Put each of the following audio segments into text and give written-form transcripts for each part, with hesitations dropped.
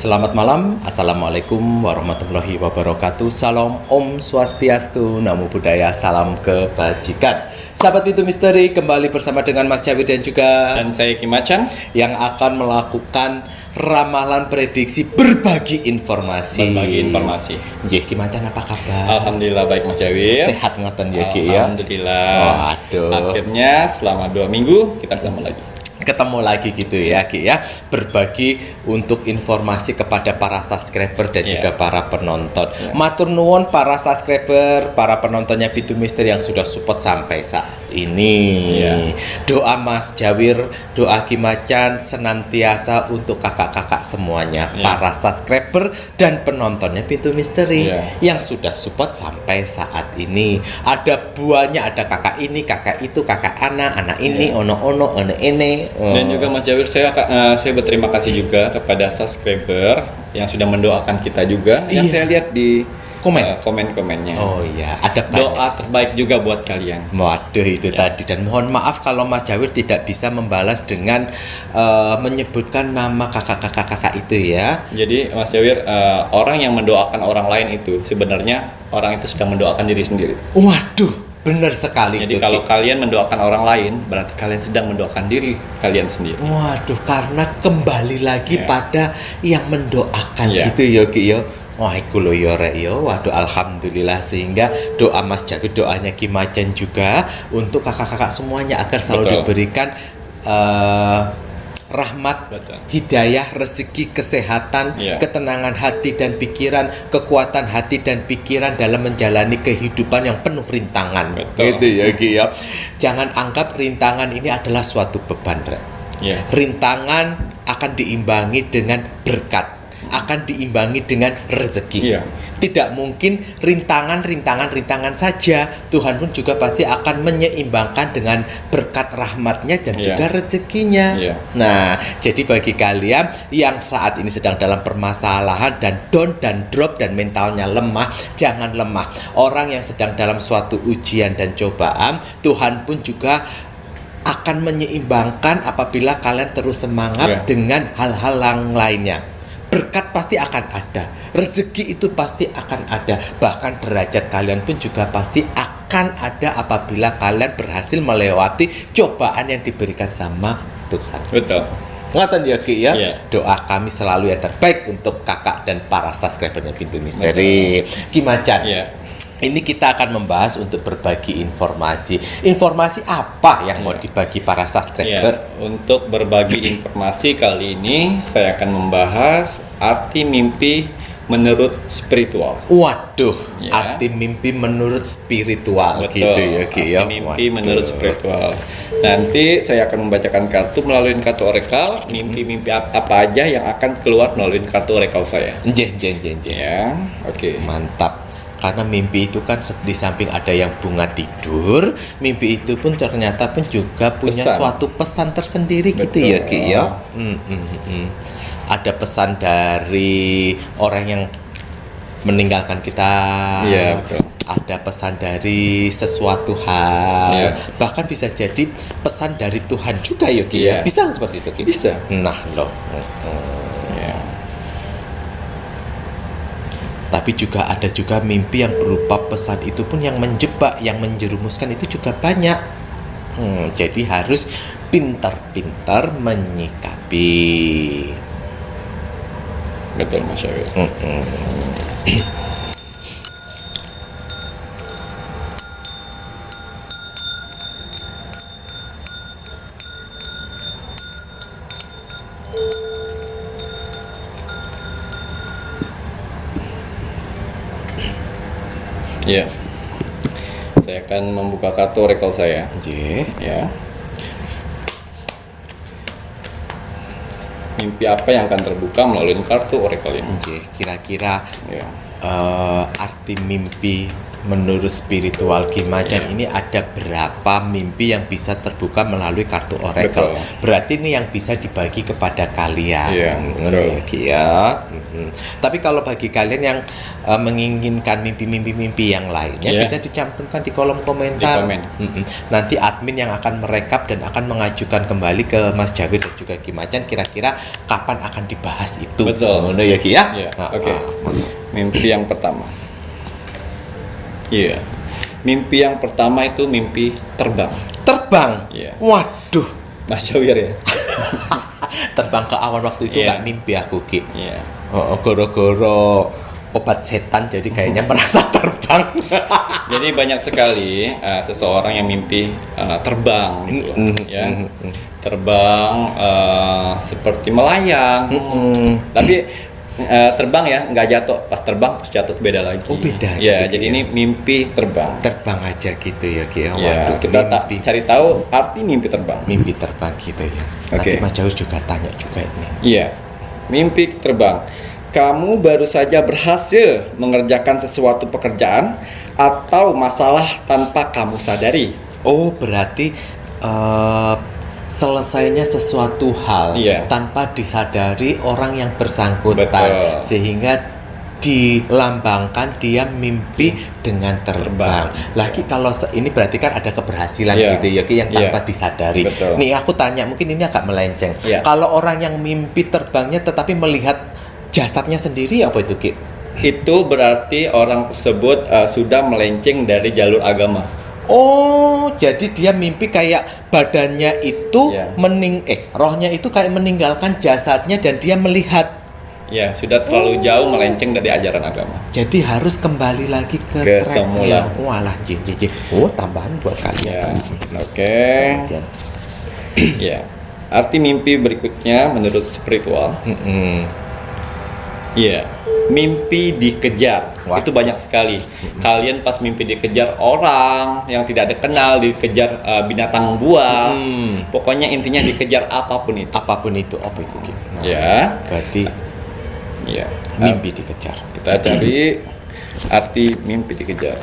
Selamat malam, Assalamualaikum warahmatullahi wabarakatuh. Salam Om Swastiastu, Namo Buddhaya, salam kebajikan. Sahabat Pintu Misteri, kembali bersama dengan Mas Jawir dan juga dan saya Ki Macan yang akan melakukan ramalan prediksi berbagi informasi. Nggih, Ki Macan apa kabar? Alhamdulillah baik Mas Jawir. Sehat ngoten ya Ki ya. Alhamdulillah. Waduh. Akhirnya selama 2 minggu kita ketemu lagi gitu ya Ki ya, berbagi untuk informasi kepada para subscriber dan juga para penonton. Matur nuwun para subscriber, para penontonnya Pintu Misteri yang sudah support sampai saat ini. Doa Mas Jawir, doa Ki Macan senantiasa untuk kakak-kakak semuanya, para subscriber dan penontonnya Pintu Misteri yang sudah support sampai saat ini. Ada buahnya, ada kakak ini, kakak itu, kakak anak ini, ono ini. Dan juga Mas Jawir, saya berterima kasih juga kepada subscriber yang sudah mendoakan kita juga. Yang saya lihat di komen-komennya. Oh iya, ada doa terbaik juga buat kalian. Waduh, itu tadi. Dan mohon maaf kalau Mas Jawir tidak bisa membalas dengan menyebutkan nama kakak-kakak itu ya. Jadi Mas Jawir, orang yang mendoakan orang lain itu sebenarnya orang itu sedang mendoakan diri sendiri. Waduh, benar sekali. Jadi kalau kalian mendoakan orang lain, berarti kalian sedang mendoakan diri kalian sendiri. Waduh, karena kembali lagi pada yang mendoakan gitu ya Ki ya. Wah, iku lho ya rek ya. Waduh, alhamdulillah, sehingga doa Mas Jawir, doanya Ki Macan juga untuk kakak-kakak semuanya agar selalu diberikan rahmat, hidayah, rezeki, kesehatan, ketenangan hati dan pikiran, kekuatan hati dan pikiran dalam menjalani kehidupan yang penuh rintangan. Gitu ya Ki ya. Jangan anggap rintangan ini adalah suatu beban, Rek. Rintangan akan diimbangi dengan berkat, akan diimbangi dengan rezeki. Tidak mungkin rintangan saja. Tuhan pun juga pasti akan menyeimbangkan dengan berkat rahmatnya dan juga rezekinya. Nah, jadi bagi kalian yang saat ini sedang dalam permasalahan dan down dan drop dan mentalnya lemah, jangan lemah. Orang yang sedang dalam suatu ujian dan cobaan, Tuhan pun juga akan menyeimbangkan apabila kalian terus semangat dengan hal-hal yang lainnya. Berkat pasti akan ada, rezeki itu pasti akan ada, bahkan derajat kalian pun juga pasti akan ada apabila kalian berhasil melewati cobaan yang diberikan sama Tuhan. Betul. Ngoten ya Ki ya. Doa kami selalu yang terbaik untuk kakak dan para subscribernya Pintu Misteri. Ki Macan. Ini kita akan membahas untuk berbagi informasi. Informasi apa yang mau dibagi para subscriber? Untuk berbagi informasi kali ini saya akan membahas arti mimpi menurut spiritual. Waduh, arti mimpi menurut spiritual. Gitu ya Ki ya. Arti mimpi menurut spiritual. Nanti saya akan membacakan kartu melalui kartu orakel, mimpi-mimpi apa aja yang akan keluar melalui kartu orakel saya. Ya, oke. Mantap. Karena mimpi itu kan di samping ada yang bunga tidur, mimpi itu pun ternyata pun juga punya suatu pesan tersendiri. Gitu ya Ki ya. Ada pesan dari orang yang meninggalkan kita. Ada pesan dari sesuatu hal. Bahkan bisa jadi pesan dari Tuhan juga ya Ki ya. Bisa seperti itu Ki? Bisa. Nah loh. Tapi juga ada juga mimpi yang berupa pesan itu pun yang menjebak, yang menjerumuskan itu juga banyak. Jadi harus pintar-pintar menyikapi. Betul Mas Jawir. Ya. Saya akan membuka kartu oracle saya. Ya. Mimpi apa yang akan terbuka melalui kartu oracle ini? Kira-kira arti mimpi menurut spiritual Ki Macan ini ada berapa mimpi yang bisa terbuka melalui kartu oracle? Berarti ini yang bisa dibagi kepada kalian. Tapi kalau bagi kalian yang menginginkan mimpi-mimpi yang lainnya, bisa dicantumkan di kolom komentar. Nanti admin yang akan merekap dan akan mengajukan kembali ke Mas Jawir dan juga Ki Macan kira-kira kapan akan dibahas itu. Betul. Ya Ki ya? Oke. Mimpi yang pertama. Mimpi yang pertama itu mimpi terbang. Terbang? Waduh. Mas Jawir ya. Terbang ke awan waktu itu nggak mimpi aku Ki. Goro-goro obat setan jadi kayaknya merasa terbang. Jadi banyak sekali seseorang yang mimpi terbang gitu terbang seperti melayang. Tapi terbang ya, nggak jatuh. Pas terbang terus jatuh beda lagi. Beda. Jadi ini mimpi terbang. Terbang aja gitu ya Ki. Waduh, kita cari tahu arti mimpi terbang. Mimpi terbang gitu ya. Nanti Mas Jauh juga tanya juga ini. Mimpi terbang. Kamu baru saja berhasil mengerjakan sesuatu pekerjaan atau masalah tanpa kamu sadari. Oh, berarti selesainya sesuatu hal tanpa disadari orang yang bersangkutan. Sehingga dilambangkan dia mimpi dengan terbang. Lagi kalau ini berarti kan ada keberhasilan gitu ya Ki, yang tanpa disadari. Nih aku tanya, mungkin ini agak melenceng. Kalau orang yang mimpi terbangnya tetapi melihat jasadnya sendiri, apa itu Ki? Itu berarti orang tersebut sudah melenceng dari jalur agama. Oh, jadi dia mimpi kayak badannya itu rohnya itu kayak meninggalkan jasadnya dan dia melihat. Sudah terlalu jauh melenceng dari ajaran agama. Jadi harus kembali lagi ke semula. Walah, tambahan buat kalian. Arti mimpi berikutnya menurut spiritual. Mimpi dikejar. Itu banyak sekali. Kalian pas mimpi dikejar orang yang tidak dikenal, dikejar binatang buas. Pokoknya intinya dikejar apapun itu. Apapun itu, apa itu Ki? Berarti mimpi dikejar. Kita cari arti mimpi dikejar.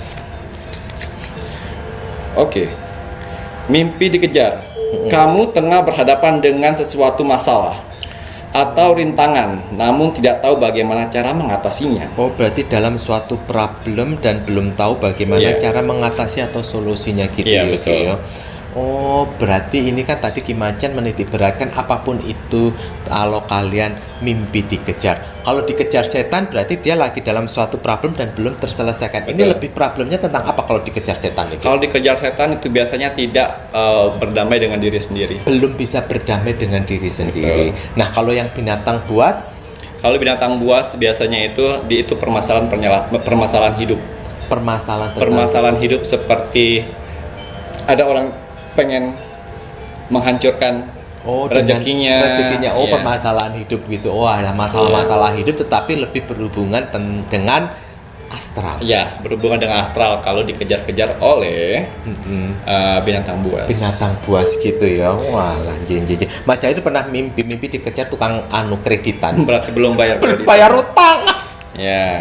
Mimpi dikejar. Kamu tengah berhadapan dengan sesuatu masalah atau rintangan, namun tidak tahu bagaimana cara mengatasinya. Oh, berarti dalam suatu problem dan belum tahu bagaimana cara mengatasi atau solusinya gitu betul. Oh, berarti ini kan tadi Ki Macan menitik beratkan apapun itu kalau kalian mimpi dikejar. Kalau dikejar setan berarti dia lagi dalam suatu problem dan belum terselesaikan. Ini lebih problemnya tentang apa kalau dikejar setan itu? Kalau dikejar setan itu biasanya tidak berdamai dengan diri sendiri. Belum bisa berdamai dengan diri sendiri. Nah, kalau yang binatang buas? Kalau binatang buas biasanya itu permasalahan hidup. Permasalahan hidup seperti ada orang pengen menghancurkan rezekinya. Permasalahan hidup gitu. Ada masalah-masalah hidup tetapi lebih berhubungan dengan astral. Berhubungan dengan astral kalau dikejar-kejar oleh binatang buas. Binatang buas gitu ya. Walah, Mas itu pernah mimpi dikejar tukang kreditan. Berarti belum bayar kredit. Bayar utang.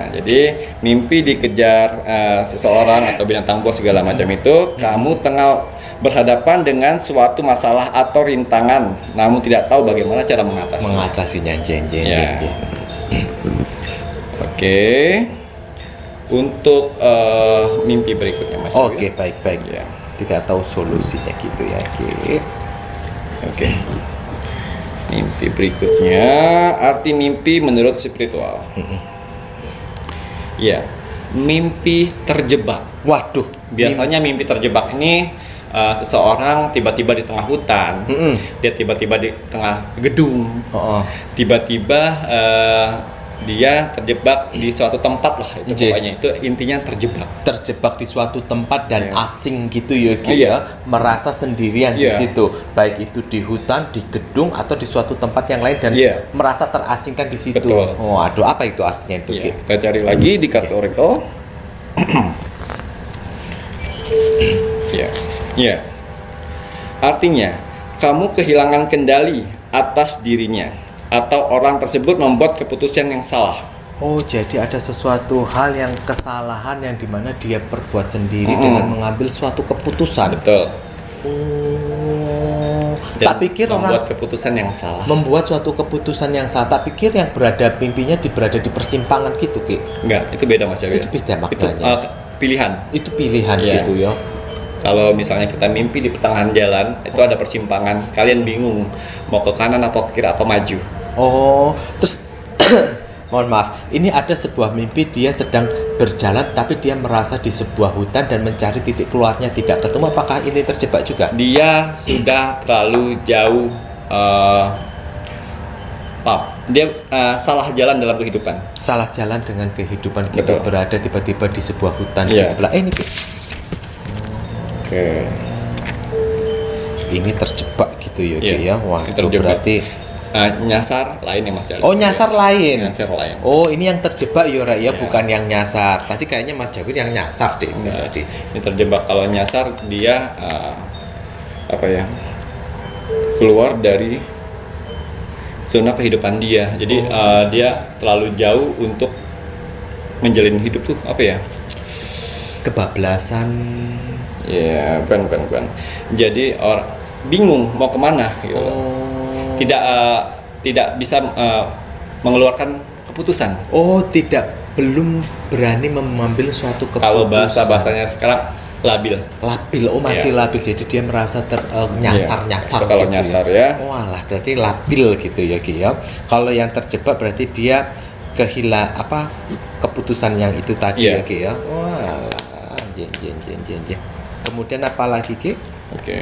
Jadi mimpi dikejar seseorang atau binatang buas segala macam itu, kamu tengah berhadapan dengan suatu masalah atau rintangan, namun tidak tahu bagaimana cara mengatasinya. Untuk mimpi berikutnya Mas. Baik. Tidak tahu solusinya gitu ya. Mimpi berikutnya, arti mimpi menurut spiritual. Mimpi terjebak. Waduh, biasanya mimpi terjebak ini seseorang tiba-tiba di tengah hutan, dia tiba-tiba di tengah gedung, tiba-tiba dia terjebak di suatu tempat lah, itu pokoknya itu intinya terjebak di suatu tempat dan asing gitu ya, merasa sendirian di situ, baik itu di hutan, di gedung atau di suatu tempat yang lain dan merasa terasingkan di situ. Waduh, apa itu artinya itu? Kita cari lagi di kartu oracle. Ya. Ya. Artinya, kamu kehilangan kendali atas dirinya atau orang tersebut membuat keputusan yang salah. Oh, jadi ada sesuatu hal yang kesalahan yang dimana dia perbuat sendiri dengan mengambil suatu keputusan. Betul. Tak pikir membuat orang keputusan yang salah. Membuat suatu keputusan yang salah. Tak pikir yang berada mimpinya berada di persimpangan gitu, Ki. Enggak, itu beda Mas Jawir. Itu beda maknanya. Itu pilihan. Itu pilihan gitu ya. Kalau misalnya kita mimpi di pertengahan jalan, itu ada persimpangan. Kalian bingung mau ke kanan atau ke kiri apa maju. Oh, terus mohon maaf, ini ada sebuah mimpi dia sedang berjalan tapi dia merasa di sebuah hutan dan mencari titik keluarnya tidak ketemu. Apakah ini terjebak juga? Dia sudah terlalu jauh, dia salah jalan dalam kehidupan. Salah jalan dengan kehidupan kita. Betul. Berada tiba-tiba di sebuah hutan. Iya. Ini Oke. Ini terjebak gitu ya, Iya, ya. Wah, itu terjebak. berarti Nyasar lain ya Mas Jawir. Oh, nyasar lain. Nyasar lain. Oh, ini yang terjebak ya, bukan yang nyasar. Tadi kayaknya Mas Jawir yang nyasar deh. Tadi. Ini terjebak. Kalau nyasar dia keluar dari zona kehidupan dia. Jadi dia terlalu jauh untuk menjalin hidup tuh Kebablasan. Ya, bukan. Jadi orang bingung mau kemana gitu. Tidak bisa mengeluarkan keputusan. Oh, belum berani mengambil suatu keputusan. Kalau bahasanya sekarang labil. Oh, masih labil. Jadi dia merasa nyasar kalau gitu nyasar ya. Walah, berarti labil gitu ya, Ki ya. Kalau yang terjebak berarti dia keputusan yang itu tadi ya, Ki ya. Walah, jen. Kemudian apa lagi, Ki? Oke.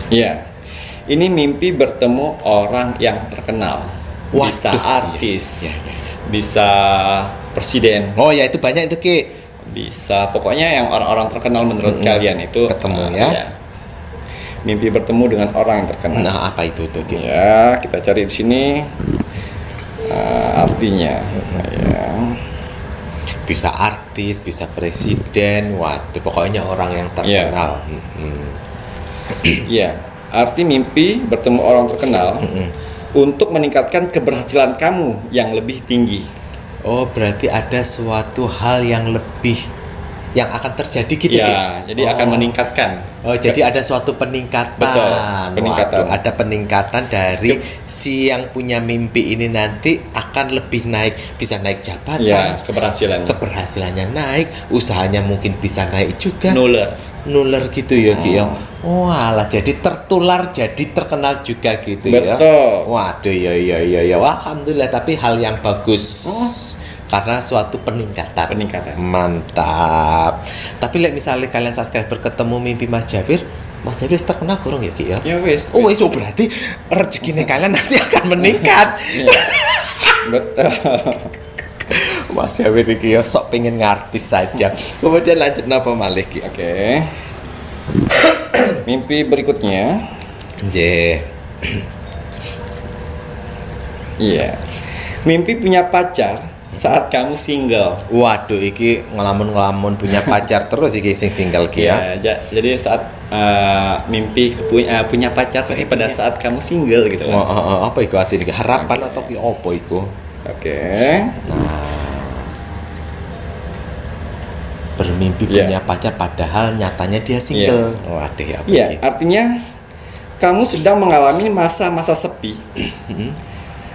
Ya. Ini mimpi bertemu orang yang terkenal. Bisa artis. Bisa presiden. Oh ya, itu banyak itu, Ki. Bisa pokoknya yang orang-orang terkenal menurut kalian itu ketemu ya. Mimpi bertemu dengan orang yang terkenal. Nah, apa itu tuh, Ki? Ya, kita cari di sini artinya. Bisa artis, bisa presiden, waduh, pokoknya orang yang terkenal. Iya, arti mimpi bertemu orang terkenal untuk meningkatkan keberhasilan kamu yang lebih tinggi. Oh, berarti ada suatu hal yang lebih yang akan terjadi gitu ya, jadi akan meningkatkan. Oh, jadi ada suatu peningkatan. Betul, peningkatan. Waduh, ada peningkatan dari si yang punya mimpi ini nanti akan lebih naik, bisa naik jabatan. Ya, keberhasilannya naik, usahanya mungkin bisa naik juga. Nular gitu ya, Ki ya. Walah, jadi tertular, jadi terkenal juga gitu. Betul. Ya. Waduh, ya. Wah, alhamdulillah, tapi hal yang bagus. Karena suatu peningkatan. Mantap. Tapi misalnya kalian subscriber ketemu mimpi Mas Jawir terkenal kurang ya, Ki ya? Ya wis. Oh wis, berarti rezekinya kalian nanti akan meningkat. Betul. Mas Jawir iki ya sok pengen ngartis saja. Kemudian lanjut napa malih, Ki? Oke. Mimpi berikutnya. Nggih. Iya. Mimpi punya pacar saat kamu single. Waduh, iki ngelamun punya pacar terus iki single, Ki ya. Jadi saat mimpi punya pacar pada saat kamu single gitu kan. Apa itu artinya? Harapan atau apa itu? Oke. Nah, bermimpi punya pacar padahal nyatanya dia single. Waduh, ya. Iya, artinya kamu sedang mengalami masa-masa sepi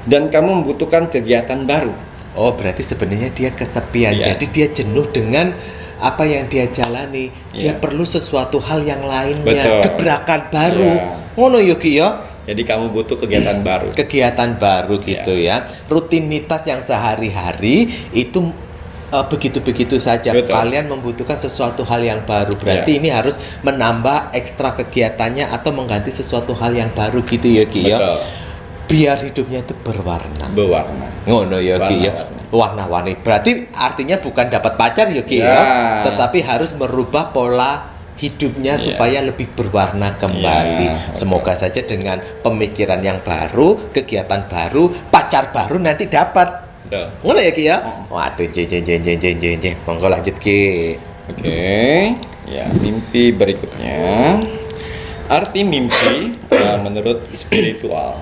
dan kamu membutuhkan kegiatan baru. Oh, berarti sebenarnya dia kesepian. Jadi dia jenuh dengan apa yang dia jalani. Dia perlu sesuatu hal yang lainnya. Betul. Gebrakan baru. Ngono yo, Ki ya. Jadi kamu butuh kegiatan baru. Kegiatan baru gitu ya. Rutinitas yang sehari-hari itu begitu-begitu saja. Betul. Kalian membutuhkan sesuatu hal yang baru. Berarti ini harus menambah ekstra kegiatannya atau mengganti sesuatu hal yang baru gitu ya, Ki ya. Biar hidupnya itu berwarna. Ngono ya, Ki ya. Warna-warni. Berarti artinya bukan dapat pacar ya, Ki ya. Tetapi harus merubah pola hidupnya supaya lebih berwarna kembali. Semoga saja dengan pemikiran yang baru, kegiatan baru, pacar baru nanti dapat. Ngono ya Ki ya? Waduh, monggo lanjut Ki. Oke. Ya, mimpi berikutnya. Arti mimpi menurut spiritual.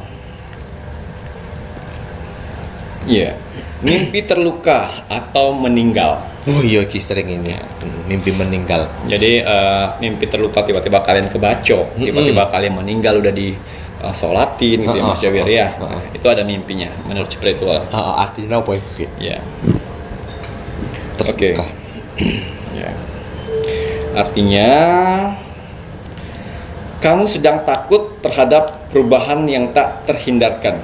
Ya, mimpi terluka atau meninggal. Oh iya Ki, sering ini mimpi meninggal. Jadi mimpi terluka tiba-tiba kalian kebacok, tiba-tiba kalian meninggal udah di sholatin gitu ya Mas Jawir ya. Itu ada mimpinya menurut spiritual. Artinya apa ya? Ya. Oke. Ya. Artinya kamu sedang takut terhadap perubahan yang tak terhindarkan.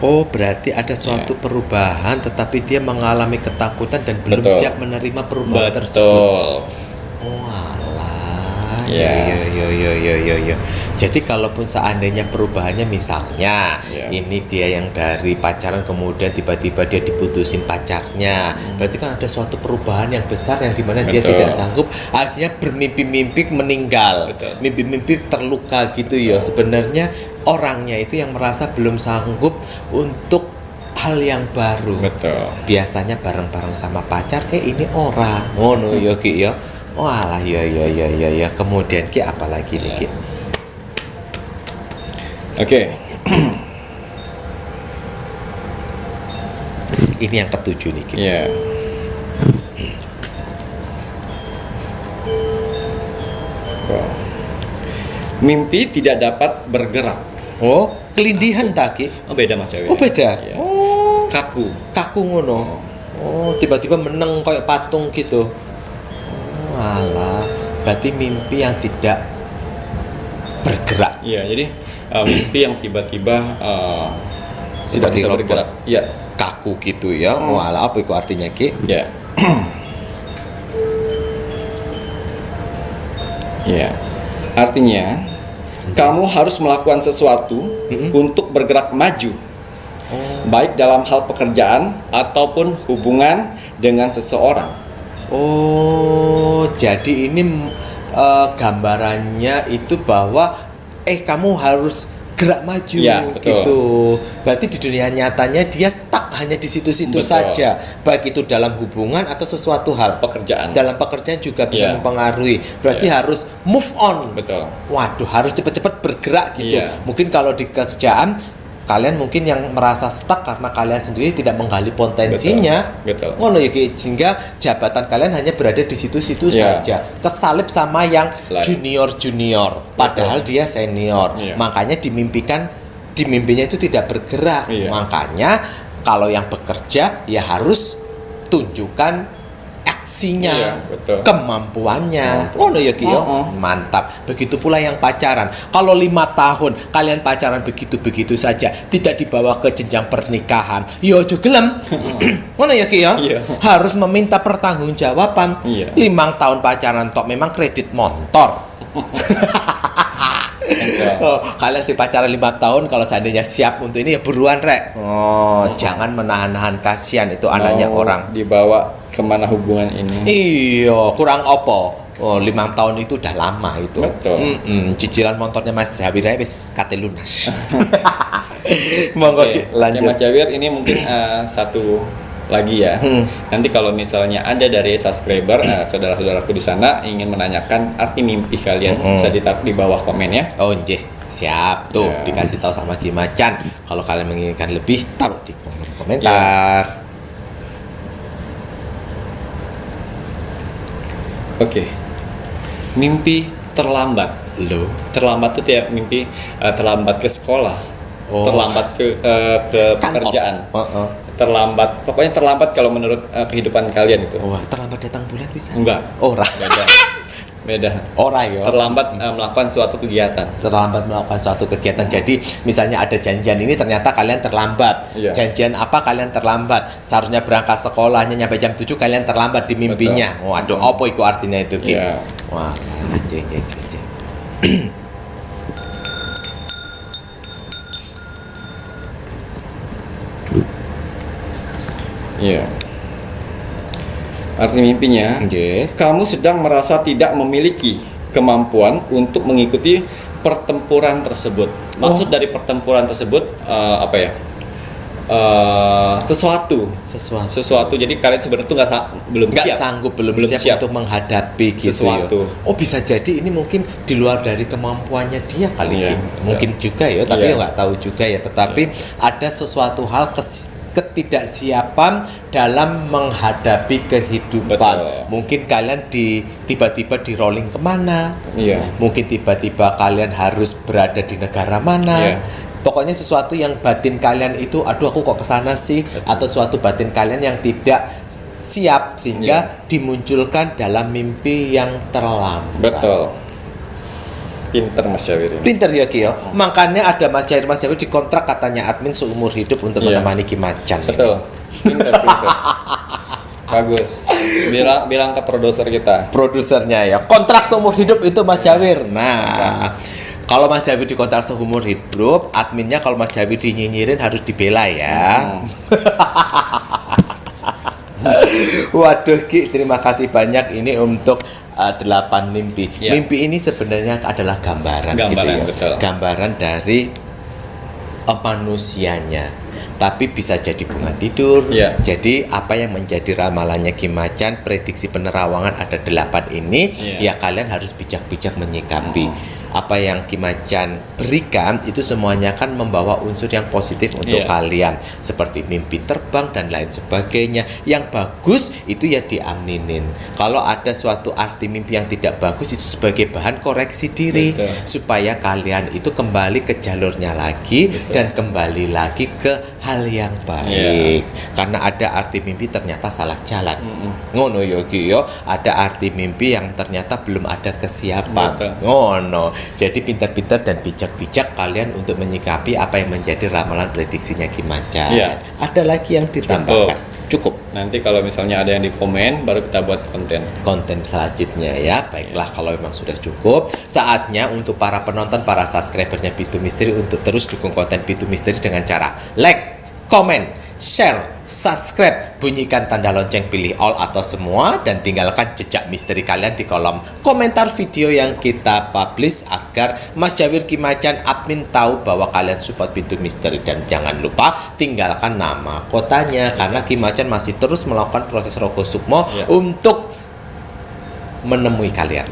Oh, berarti ada suatu perubahan tetapi dia mengalami ketakutan dan belum siap menerima perubahan tersebut. Oh, alah. Yo. Jadi kalaupun seandainya perubahannya misalnya ini dia yang dari pacaran kemudian tiba-tiba dia diputusin pacarnya, berarti kan ada suatu perubahan yang besar yang dimana dia tidak sanggup, akhirnya bermimpi-mimpi meninggal, mimpi-mimpi terluka gitu ya. Sebenarnya orangnya itu yang merasa belum sanggup untuk hal yang baru. Biasanya bareng-bareng sama pacar, ini orang ngono ya Ki ya. Oh alah ya. Kemudian Ki apa lagi nih Ki? Oke. Ini yang ketujuh nih Ki. Mimpi tidak dapat bergerak. Oh, kelindihan tak Ki? Oh beda Mas Jawi. Oh beda. Oh, kaku ngono. Oh, tiba-tiba meneng kayak patung gitu. Oh, alah. Berarti mimpi yang tidak bergerak. Iya, jadi mimpi yang tiba-tiba tidak bisa bergerak. Iya, kaku gitu ya. Oh, alah, apa itu artinya Ki? Ya. Ya. Artinya kamu harus melakukan sesuatu untuk bergerak maju. Baik dalam hal pekerjaan ataupun hubungan dengan seseorang. Oh, jadi ini gambarannya itu bahwa kamu harus gerak maju gitu. Berarti di dunia nyatanya dia stuck hanya di situ-situ saja. Baik itu dalam hubungan atau sesuatu hal. Pekerjaan. Dalam pekerjaan juga bisa mempengaruhi. Berarti harus move on. Waduh, harus cepat-cepat bergerak gitu. Mungkin kalau di kerjaan kalian mungkin yang merasa stuck karena kalian sendiri tidak menggali potensinya. Ngono ya sehingga jabatan kalian hanya berada di situ-situ saja. Kesalip sama yang junior. Padahal dia senior. Makanya di mimpinya itu tidak bergerak. Makanya kalau yang bekerja ya harus tunjukkan aksinya, kemampuannya. Ngono ya Ki yo. Mantap. Begitu pula yang pacaran. Kalau 5 tahun kalian pacaran begitu-begitu saja, tidak dibawa ke jenjang pernikahan, yo aja gelem. Ngono ya Ki yo. Harus meminta pertanggungjawaban. 5 tahun pacaran tok memang kredit motor. Kalian si pacaran 5 tahun, kalau seandainya siap untuk ini ya buruan rek. Jangan menahan-nahan, kasihan itu anaknya orang. Dibawa kemana hubungan ini? Iya, kurang opo. 5 tahun itu udah lama itu. Cicilan motornya Mas Jawir wis kate lunas. Monggo lanjut. Mas Jawir ini mungkin satu lagi ya. Nanti kalau misalnya ada dari subscriber, saudara-saudaraku di sana ingin menanyakan arti mimpi kalian, bisa ditaruh di bawah komen ya. Oh nggih, siap tuh dikasih tahu sama Ki Macan. Kalau kalian menginginkan lebih, taruh di kolom komentar. Oke. Mimpi terlambat. Terlambat itu ya mimpi terlambat ke sekolah, terlambat ke pekerjaan. Terlambat, pokoknya terlambat kalau menurut kehidupan kalian itu. Terlambat datang bulan bisa? Enggak. Beda. Terlambat melakukan suatu kegiatan. Jadi misalnya ada janjian ini ternyata kalian terlambat. Janjian apa kalian terlambat? Seharusnya berangkat sekolahnya nyampe jam 7 kalian terlambat di mimpinya. Waduh, apa itu artinya itu Ki? Walah, Arti mimpinya, kamu sedang merasa tidak memiliki kemampuan untuk mengikuti pertempuran tersebut. Maksud dari pertempuran tersebut apa ya? Sesuatu. Jadi kalian sebenarnya tuh belum siap untuk menghadapi gitu sesuatu. Ya. Oh, bisa jadi ini mungkin di luar dari kemampuannya dia kali ini. Mungkin juga ya, tapi nggak tahu juga ya. Tetapi ada sesuatu hal ketidaksiapan dalam menghadapi kehidupan. Betul. Mungkin kalian tiba-tiba di rolling kemana? Mungkin tiba-tiba kalian harus berada di negara mana? Pokoknya sesuatu yang batin kalian itu, aduh aku kok kesana sih. Betul. Atau suatu batin kalian yang tidak siap sehingga dimunculkan dalam mimpi yang terlambat. Betul. Pinter Mas Jawir ini. Pinter ya Ki ya. Makanya ada Mas Jawir dikontrak katanya admin seumur hidup untuk menemani Ki Macan. Betul. Pinter. Bagus. Bilang ke produsernya ya. Kontrak seumur hidup itu Mas Jawir. Nah, kalau Mas Jawir dikontrak seumur hidup, adminnya kalau Mas Jawir dinyinyirin harus dibela ya. Waduh Ki, terima kasih banyak ini untuk 8 mimpi. Mimpi ini sebenarnya adalah gambaran gitu ya. Betul. Gambaran dari manusianya. Tapi bisa jadi bunga tidur. Jadi apa yang menjadi ramalannya Ki Macan, prediksi penerawangan ada 8 ini, ya kalian harus bijak-bijak menyikapi. Apa yang Ki Macan berikan itu semuanya kan membawa unsur yang positif untuk kalian, seperti mimpi terbang dan lain sebagainya. Yang bagus itu ya diaminin. Kalau ada suatu arti mimpi yang tidak bagus, itu sebagai bahan koreksi diri. Supaya kalian itu kembali ke jalurnya lagi. Dan kembali lagi ke hal yang baik. Karena ada arti mimpi ternyata salah jalan. Ngono yogi yo, ada arti mimpi yang ternyata belum ada kesiapan. Ngono. Jadi pintar-pintar dan bijak-bijak kalian untuk menyikapi apa yang menjadi ramalan prediksinya Ki Macan. Ada lagi yang ditambahkan? Cukup. Nanti kalau misalnya ada yang di komen, baru kita buat konten selanjutnya ya. Baiklah, kalau memang sudah cukup, saatnya untuk para penonton, para subscribernya Pitu Misteri untuk terus dukung konten Pitu Misteri dengan cara like, comment, share, subscribe, bunyikan tanda lonceng, pilih all atau semua, dan tinggalkan jejak misteri kalian di kolom komentar video yang kita publish agar Mas Jawir Ki Macan admin tahu bahwa kalian support Pintu Misteri. Dan jangan lupa tinggalkan nama kotanya karena Ki Macan masih terus melakukan proses Rogo Sukmo untuk menemui kalian.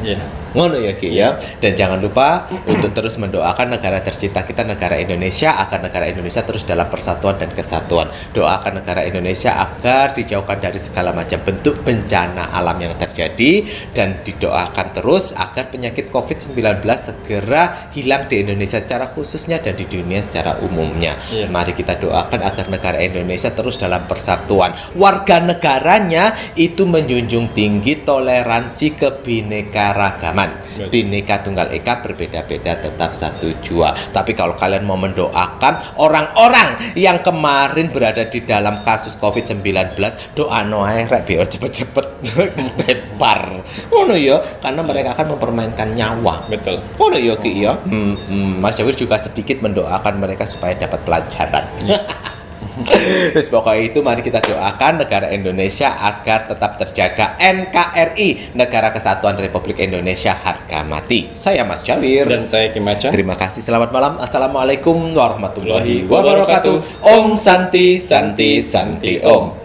Ngono ya Ki ya. Dan jangan lupa untuk terus mendoakan negara tercinta kita, negara Indonesia, agar negara Indonesia terus dalam persatuan dan kesatuan. Doakan negara Indonesia agar dijauhkan dari segala macam bentuk bencana alam yang terjadi, dan didoakan terus agar penyakit COVID-19 segera hilang di Indonesia secara khususnya dan di dunia secara umumnya. Mari kita doakan agar negara Indonesia terus dalam persatuan. Warga negaranya itu menjunjung tinggi toleransi kebinekaragaman. Bhinneka Tunggal Ika, berbeda-beda tetap satu jua. Tapi kalau kalian mau mendoakan orang-orang yang kemarin berada di dalam kasus COVID-19, doa noai rek biar cepet-cepet tepar. Ngono ya, karena mereka akan mempermainkan nyawa. Betul. Ngono ya Ki ya. Mas Jawir juga sedikit mendoakan mereka supaya dapat pelajaran. Terus pokoknya itu mari kita doakan negara Indonesia agar tetap terjaga NKRI, Negara Kesatuan Republik Indonesia harga mati. Saya Mas Jawir dan saya Ki Macan. Terima kasih, selamat malam. Assalamualaikum warahmatullahi wabarakatuh. Om Santi Santi Santi Om.